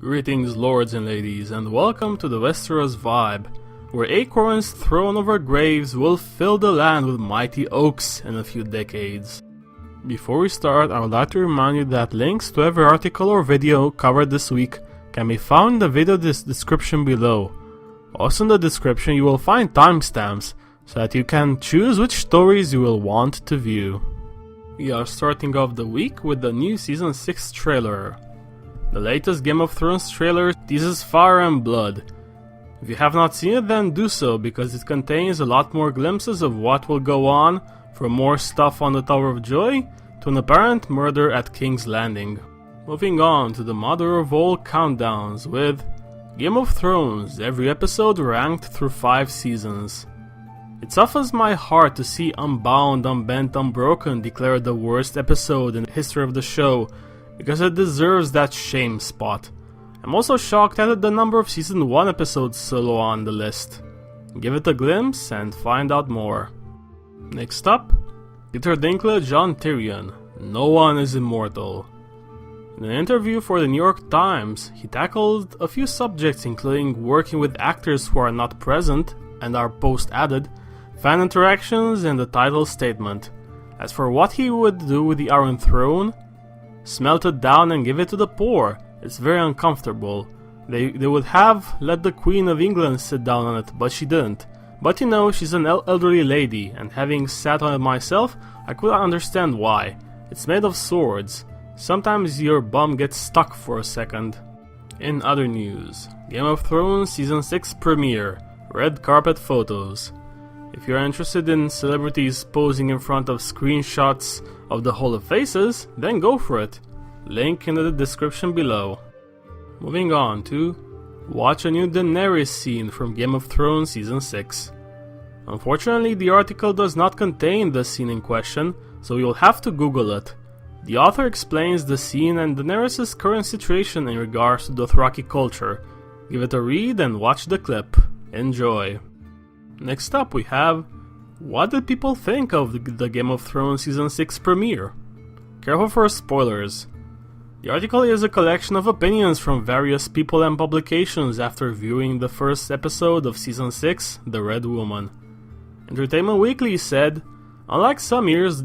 Greetings lords and ladies, and welcome to the Westeros vibe, where acorns thrown over graves will fill the land with mighty oaks in a few decades. Before we start, I would like to remind you that links to every article or video covered this week can be found in the video description below. Also in the description you will find timestamps, so that you can choose which stories you will want to view. We are starting off the week with the new Season 6 trailer. The latest Game of Thrones trailer teases fire and blood. If you have not seen it, then do so, because it contains a lot more glimpses of what will go on, from more stuff on the Tower of Joy to an apparent murder at King's Landing. Moving on to the mother of all countdowns with Game of Thrones, every episode ranked through 5 seasons. It softens my heart to see Unbound, Unbent, Unbroken declared the worst episode in the history of the show, because it deserves that shame spot. I'm also shocked at the number of Season 1 episodes so low on the list. Give it a glimpse and find out more. Next up, Peter Dinklage on Tyrion. No one is immortal. In an interview for the New York Times, he tackled a few subjects including working with actors who are not present and are post-added, fan interactions, and the title statement. As for what he would do with the Iron Throne, smelt it down and give it to the poor. It's very uncomfortable. They would have let the Queen of England sit down on it, but she didn't. But you know, she's an elderly lady, and having sat on it myself, I could understand why. It's made of swords. Sometimes your bum gets stuck for a second. In other news, Game of Thrones Season 6 premiere. Red carpet photos. If you're interested in celebrities posing in front of screenshots of the Hall of Faces, then go for it. Link in the description below. Moving on to watch a new Daenerys scene from Game of Thrones Season 6. Unfortunately, the article does not contain the scene in question, so you'll have to Google it. The author explains the scene and Daenerys' current situation in regards to Dothraki culture. Give it a read and watch the clip. Enjoy. Next up we have, what did people think of the Game of Thrones Season 6 premiere? Careful for spoilers. The article is a collection of opinions from various people and publications after viewing the first episode of Season 6, The Red Woman. Entertainment Weekly said, unlike some years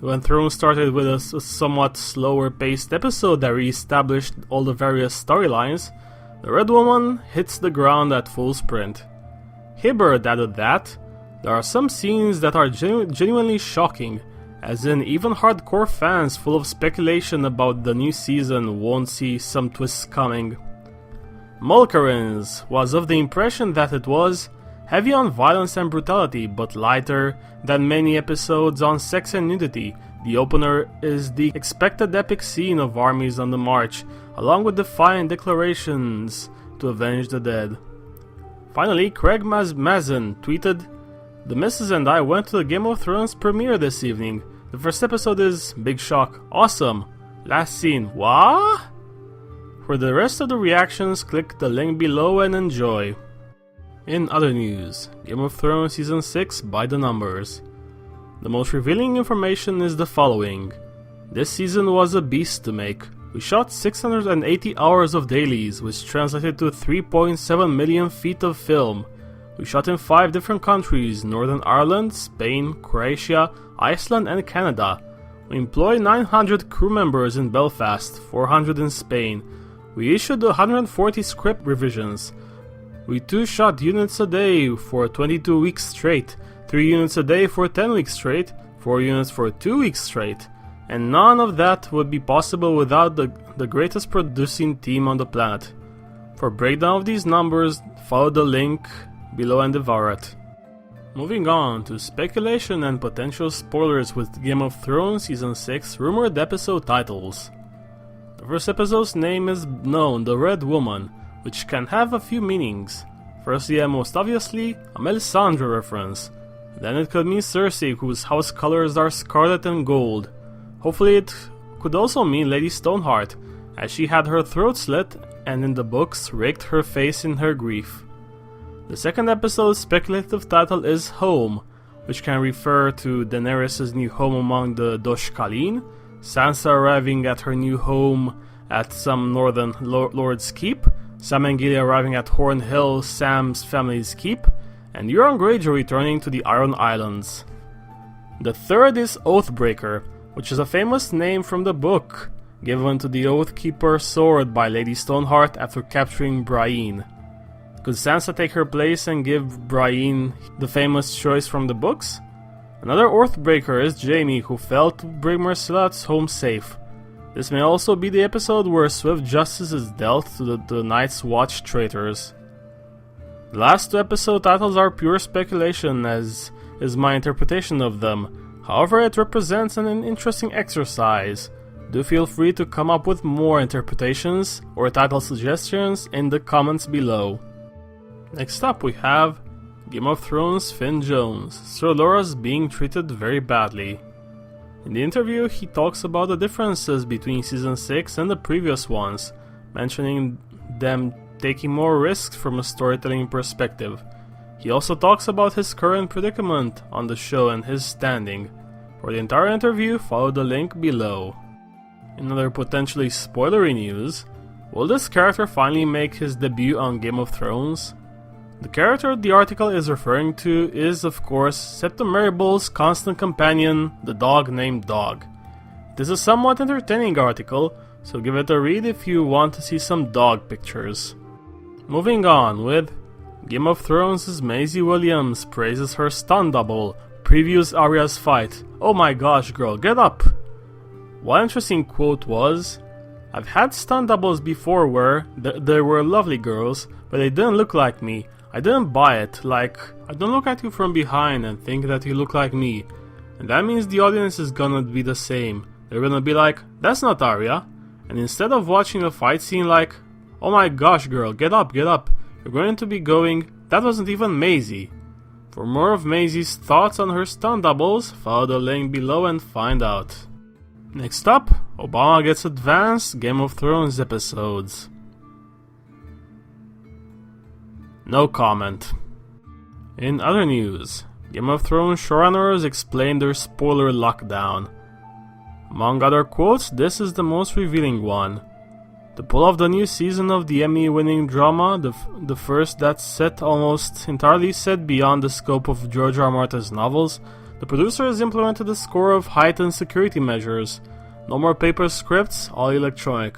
when Thrones started with a somewhat slower paced episode that re-established all the various storylines, The Red Woman hits the ground at full sprint. Hibbert added that there are some scenes that are genuinely shocking, as in even hardcore fans full of speculation about the new season won't see some twists coming. Mulkerins was of the impression that it was heavy on violence and brutality, but lighter than many episodes on sex and nudity. The opener is the expected epic scene of armies on the march, along with defiant declarations to avenge the dead. Finally, Craig Mazin tweeted, "The missus and I went to the Game of Thrones premiere this evening. The first episode is big shock, awesome. Last scene, what?" For the rest of the reactions, click the link below and enjoy. In other news, Game of Thrones Season 6 by the numbers. The most revealing information is the following. This season was a beast to make. We shot 680 hours of dailies, which translated to 3.7 million feet of film. We shot in 5 different countries: Northern Ireland, Spain, Croatia, Iceland and Canada. We employed 900 crew members in Belfast, 400 in Spain. We issued 140 script revisions. We 2-shot units a day for 22 weeks straight, 3 units a day for 10 weeks straight, 4 units for 2 weeks straight. And none of that would be possible without the greatest producing team on the planet. For a breakdown of these numbers, follow the link below and devour it. Moving on to speculation and potential spoilers with Game of Thrones Season 6 rumored episode titles. The first episode's name is known, The Red Woman, which can have a few meanings. Firstly and most obviously, a Melisandre reference. Then it could mean Cersei, whose house colors are scarlet and gold. Hopefully it could also mean Lady Stoneheart, as she had her throat slit and in the books raked her face in her grief. The second episode's speculative title is Home, which can refer to Daenerys' new home among the Dosh Khaleen, Sansa arriving at her new home at some northern lord's keep, Sam and Gilly arriving at Horn Hill, Sam's family's keep, and Euron Greyjoy returning to the Iron Islands. The third is Oathbreaker, which is a famous name from the book, given to the Oathkeeper's sword by Lady Stoneheart after capturing Brienne. Could Sansa take her place and give Brienne the famous choice from the books? Another Oathbreaker is Jaime, who failed to bring Myrcella home safe. This may also be the episode where swift justice is dealt to the Night's Watch traitors. The last two episode titles are pure speculation, as is my interpretation of them. However, it represents an interesting exercise. Do feel free to come up with more interpretations or title suggestions in the comments below. Next up we have Game of Thrones Finn Jones, Sir Loras being treated very badly. In the interview he talks about the differences between Season 6 and the previous ones, mentioning them taking more risks from a storytelling perspective. He also talks about his current predicament on the show and his standing. For the entire interview, follow the link below. In other potentially spoilery news, will this character finally make his debut on Game of Thrones? The character the article is referring to is, of course, Septon Merrible's constant companion, the dog named Dog. It is a somewhat entertaining article, so give it a read if you want to see some dog pictures. Moving on with Game of Thrones' Maisie Williams praises her stunt double, previews Arya's fight. Oh my gosh girl, get up! One interesting quote was, "I've had stunt doubles before where they were lovely girls, but they didn't look like me. I didn't buy it, like, I don't look at you from behind and think that you look like me. And that means the audience is gonna be the same. They're gonna be like, that's not Arya. And instead of watching a fight scene like, oh my gosh girl, get up, you're going to be going, that wasn't even Maisie." For more of Maisie's thoughts on her stunt doubles, follow the link below and find out. Next up, Obama gets advanced Game of Thrones episodes. No comment. In other news, Game of Thrones showrunners explained their spoiler lockdown. Among other quotes, this is the most revealing one. To pull off the new season of the Emmy-winning drama, the first that's set almost entirely set beyond the scope of George R. R. Martin's novels, the producers implemented a score of heightened security measures. No more paper scripts, all electronic.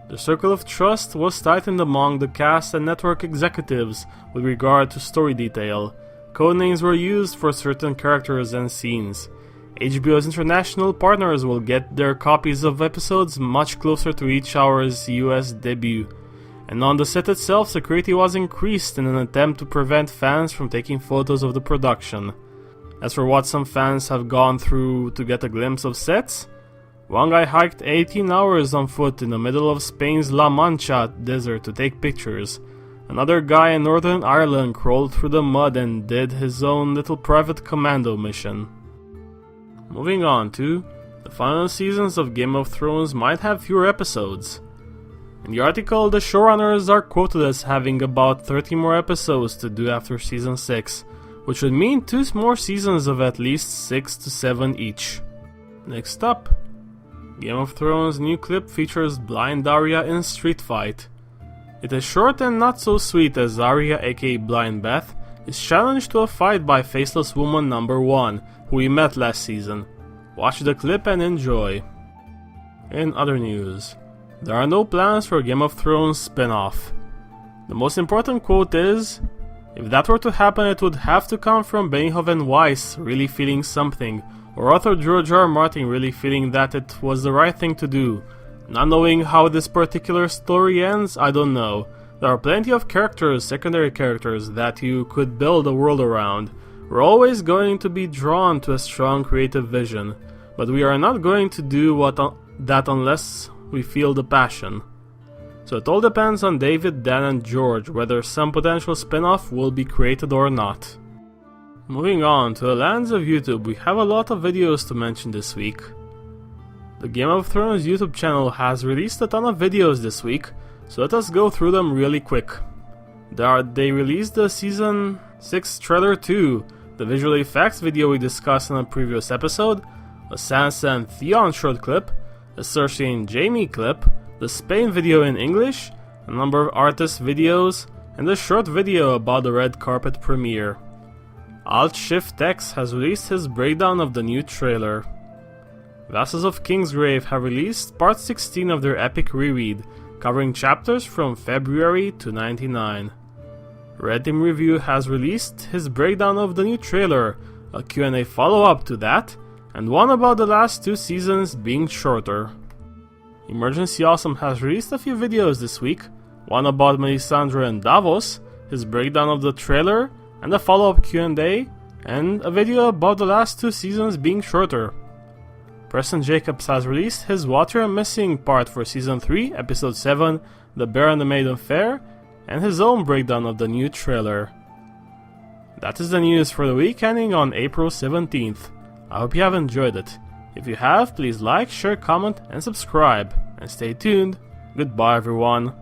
The circle of trust was tightened among the cast and network executives with regard to story detail. Codenames were used for certain characters and scenes. HBO's international partners will get their copies of episodes much closer to each hour's US debut. And on the set itself, security was increased in an attempt to prevent fans from taking photos of the production. As for what some fans have gone through to get a glimpse of sets, one guy hiked 18 hours on foot in the middle of Spain's La Mancha desert to take pictures. Another guy in Northern Ireland crawled through the mud and did his own little private commando mission. Moving on to, the final seasons of Game of Thrones might have fewer episodes. In the article, the showrunners are quoted as having about 30 more episodes to do after Season 6, which would mean 2 more seasons of at least 6 to 7 each. Next up, Game of Thrones new clip features blind Arya in street fight. It is short and not so sweet as Arya aka Blind Beth is challenged to a fight by Faceless Woman number 1, who we met last season. Watch the clip and enjoy. In other news, there are no plans for a Game of Thrones spin-off. The most important quote is, "If that were to happen, it would have to come from Benioff and Weiss really feeling something, or author George R. R. Martin really feeling that it was the right thing to do. Not knowing how this particular story ends, I don't know. There are plenty of characters, secondary characters, that you could build a world around. We're always going to be drawn to a strong creative vision, but we are not going to do that unless we feel the passion. So it all depends on David, Dan and George whether some potential spin-off will be created or not." Moving on to the lands of YouTube, we have a lot of videos to mention this week. The Game of Thrones YouTube channel has released a ton of videos this week, so let us go through them really quick. They released the Season 6 Trailer 2, the visual effects video we discussed in a previous episode, a Sansa and Theon short clip, a Cersei and Jaime clip, the Spain video in English, a number of artist videos, and a short video about the red carpet premiere. Alt-Shift-X has released his breakdown of the new trailer. Vassals of Kingsgrave have released part 16 of their epic reread, covering chapters from February to 99. Red Team Review has released his breakdown of the new trailer, a Q&A follow-up to that, and one about the last 2 seasons being shorter. Emergency Awesome has released a few videos this week, one about Melisandre and Davos, his breakdown of the trailer, and a follow-up Q&A, and a video about the last 2 seasons being shorter. Preston Jacobs has released his What You're Missing part for Season 3, Episode 7, The Bear and the Maiden Fair, and his own breakdown of the new trailer. That is the news for the week ending on April 17th. I hope you have enjoyed it. If you have, please like, share, comment, and subscribe. And stay tuned. Goodbye everyone.